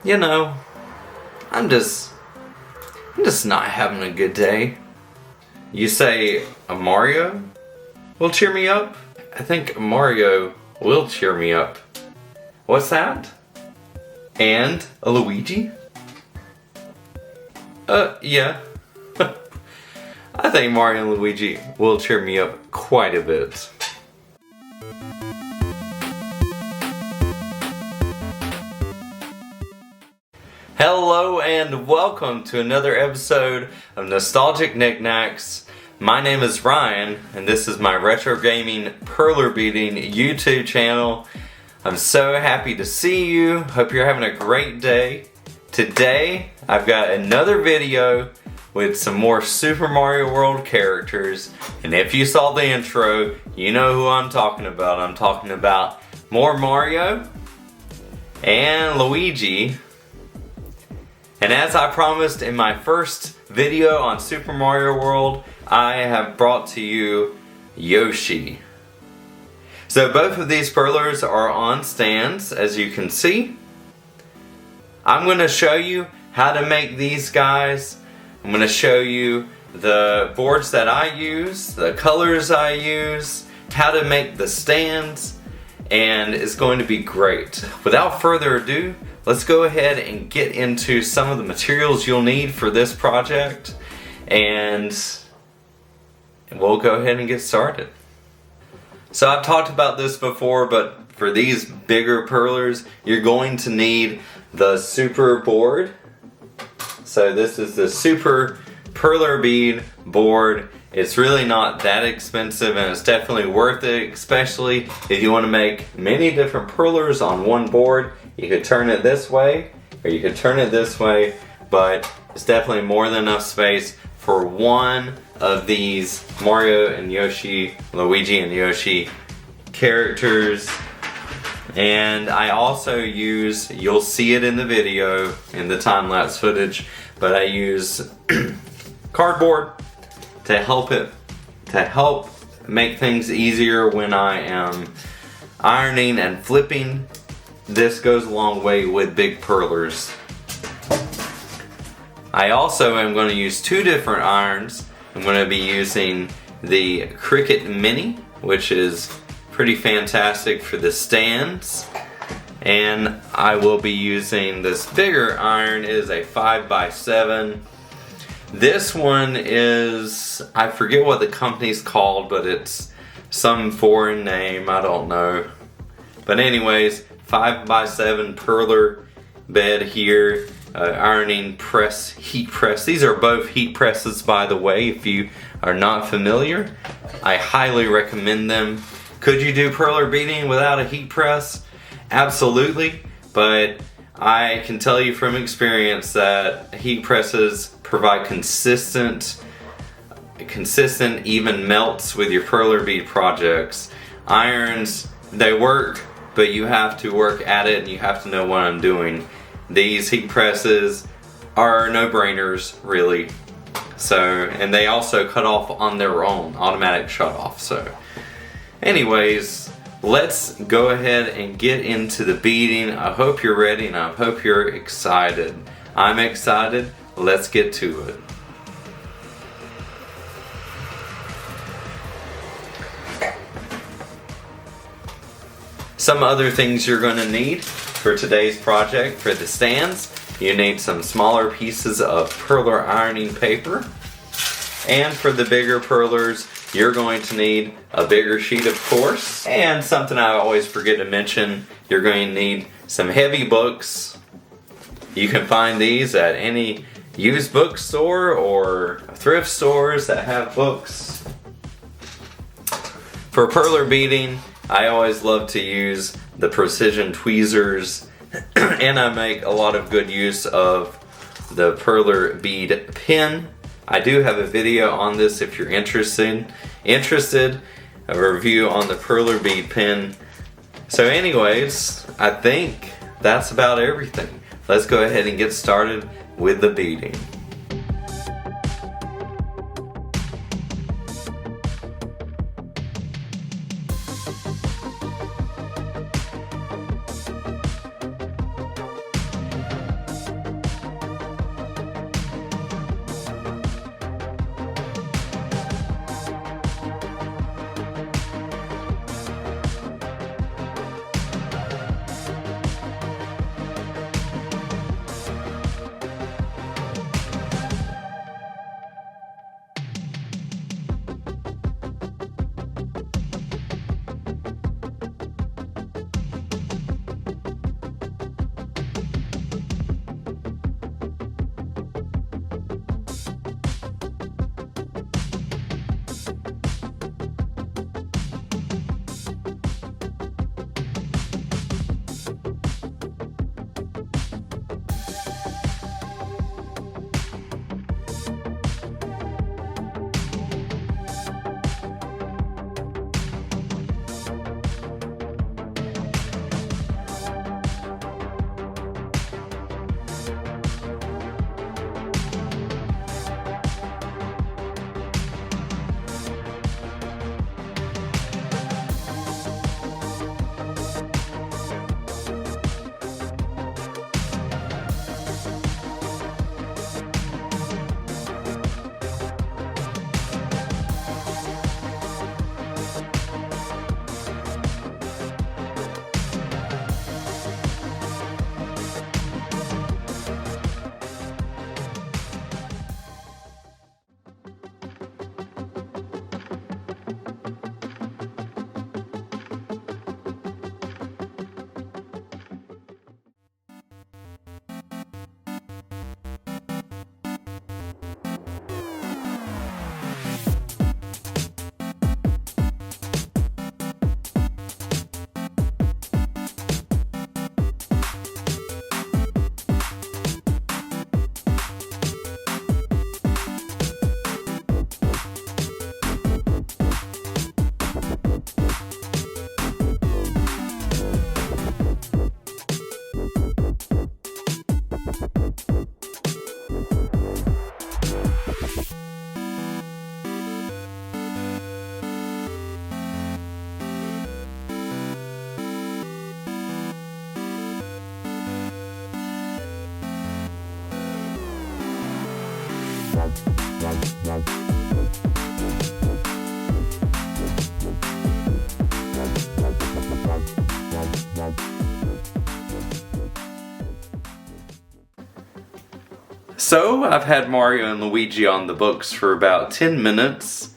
you know, I'm just not having a good day. You say a Mario will cheer me up? I think Mario will cheer me up. What's that? And a Luigi? Yeah. I think Mario and Luigi will cheer me up quite a bit. Hello and welcome to another episode of Nostalgic Nick-Nacks. My name is Ryan and this is my retro gaming perler beading YouTube channel. I'm so happy to see you. Hope you're having a great day. Today I've got another video with some more Super Mario World characters, and if you saw the intro, you know who I'm talking about. I'm talking about more Mario and Luigi. And as I promised in my first video on Super Mario World, I have brought to you Yoshi. So both of these perlers are on stands, as you can see. I'm going to show you how to make these guys. I'm going to show you the boards that I use, the colors I use, how to make the stands, and it's going to be great. Without further ado, let's go ahead and get into some of the materials you'll need for this project, and we'll go ahead and get started. So I've talked about this before, but for these bigger perlers, you're going to need the super board. So this is the super perler bead board. It's really not that expensive and it's definitely worth it, especially if you want to make many different perlers on one board. You could turn it this way or you could turn it this way, but it's definitely more than enough space for one of these Mario and Yoshi, Luigi and Yoshi characters. And I also use, you'll see it in the video, in the time-lapse footage, but I use cardboard to help make things easier when I am ironing and flipping. This goes a long way with big perlers. I also am going to use two different irons. I'm going to be using the Cricut Mini, which is pretty fantastic for the stands, and I will be using this bigger iron. It is a 5x7. This one is, I forget what the company's called, but it's some foreign name, I don't know. But anyways, 5x7 perler bed here, ironing press, heat press. These are both heat presses, by the way, if you are not familiar. I highly recommend them. Could you do perler beading without a heat press? Absolutely, but I can tell you from experience that heat presses provide consistent even melts with your perler bead projects. Irons, they work, but you have to work at it and you have to know what I'm doing. These heat presses are no-brainers, really. So, and they also cut off on their own, automatic shut off. So anyways, let's go ahead and get into the beading. I hope you're ready and I hope you're excited. I'm excited. Let's get to it. Some other things you're going to need for today's project for the stands. You need some smaller pieces of perler ironing paper. And for the bigger perlers, you're going to need a bigger sheet, of course. And something I always forget to mention, you're going to need some heavy books. You can find these at any used bookstore or thrift stores that have books. For perler beading, I always love to use the precision tweezers, and I make a lot of good use of the Perler Bead Pen. I do have a video on this if you're interested, a review on the Perler Bead Pen. So anyways, I think that's about everything. Let's go ahead and get started with the beading. So, I've had Mario and Luigi on the books for about 10 minutes.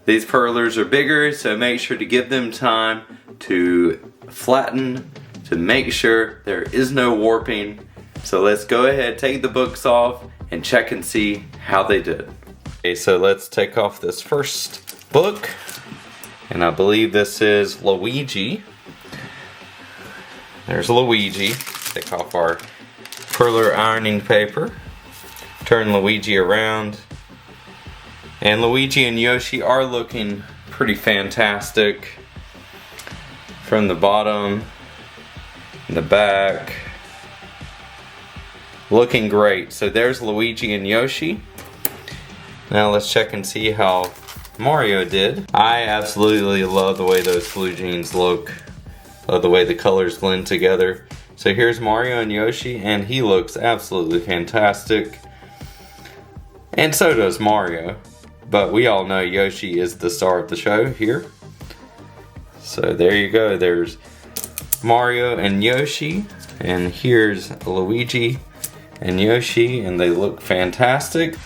These purlers are bigger, so make sure to give them time to flatten, to make sure there is no warping. So let's go ahead, take the books off, and check and see how they did. Okay, so let's take off this first book. And I believe this is Luigi. There's Luigi. Take off our purler ironing paper. Turn Luigi around. And Luigi and Yoshi are looking pretty fantastic. From the bottom, the back. Looking great. So there's Luigi and Yoshi. Now let's check and see how Mario did. I absolutely love the way those blue jeans look. Love the way the colors blend together. So here's Mario and Yoshi, and he looks absolutely fantastic. And so does Mario. But we all know Yoshi is the star of the show here. So there you go. There's Mario and Yoshi. And here's Luigi and Yoshi, and they look fantastic.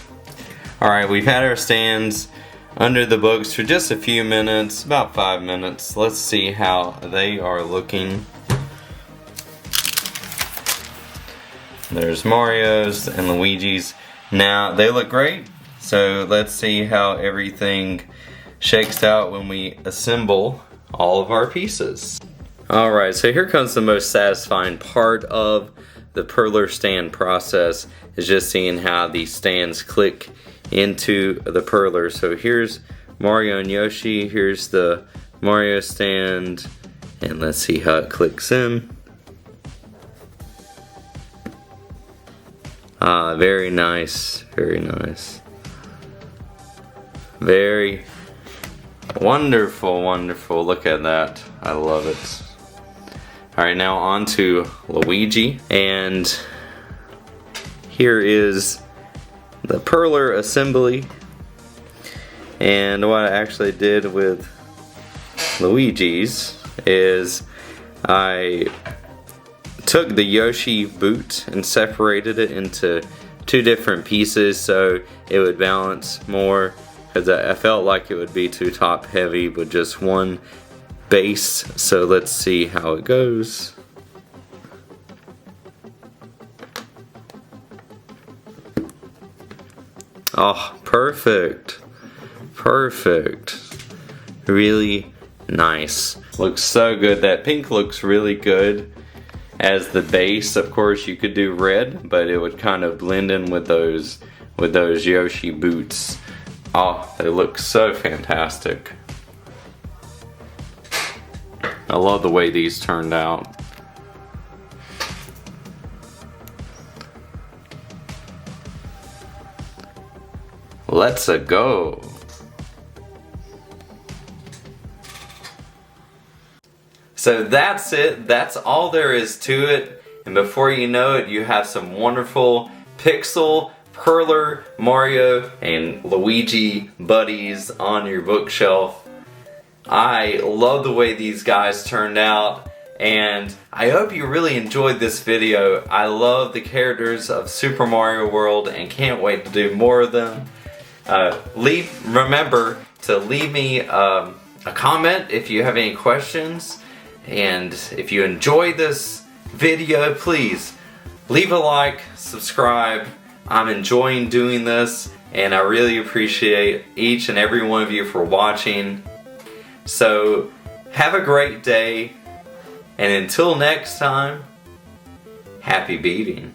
Alright, we've had our stands under the books for just a few minutes, about 5 minutes. Let's see how they are looking. There's Mario's and Luigi's. Now, they look great, so let's see how everything shakes out when we assemble all of our pieces. Alright, so here comes the most satisfying part of the purler stand process, is just seeing how these stands click into the purler. So here's Mario and Yoshi, here's the Mario stand, and let's see how it clicks in. Ah, very nice, very nice. Very wonderful, wonderful. Look at that. I love it. Alright, now on to Luigi. And here is the purler assembly. And what I actually did with Luigi's is I took the Yoshi boot and separated it into two different pieces so it would balance more, because I felt like it would be too top heavy with just one base. So let's see how it goes. Oh, perfect. Perfect. Really nice. Looks so good. That pink looks really good as the base. Of course you could do red, but it would kind of blend in with those Yoshi boots. Oh, they look so fantastic. I love the way these turned out. Let's go. So that's it. That's all there is to it. And before you know it, you have some wonderful pixel, purler, Mario, and Luigi buddies on your bookshelf. I love the way these guys turned out, and I hope you really enjoyed this video. I love the characters of Super Mario World and can't wait to do more of them. Remember to leave me a comment if you have any questions, and if you enjoyed this video, please leave a like, subscribe. I'm enjoying doing this, and I really appreciate each and every one of you for watching. So have a great day, and until next time, happy beading.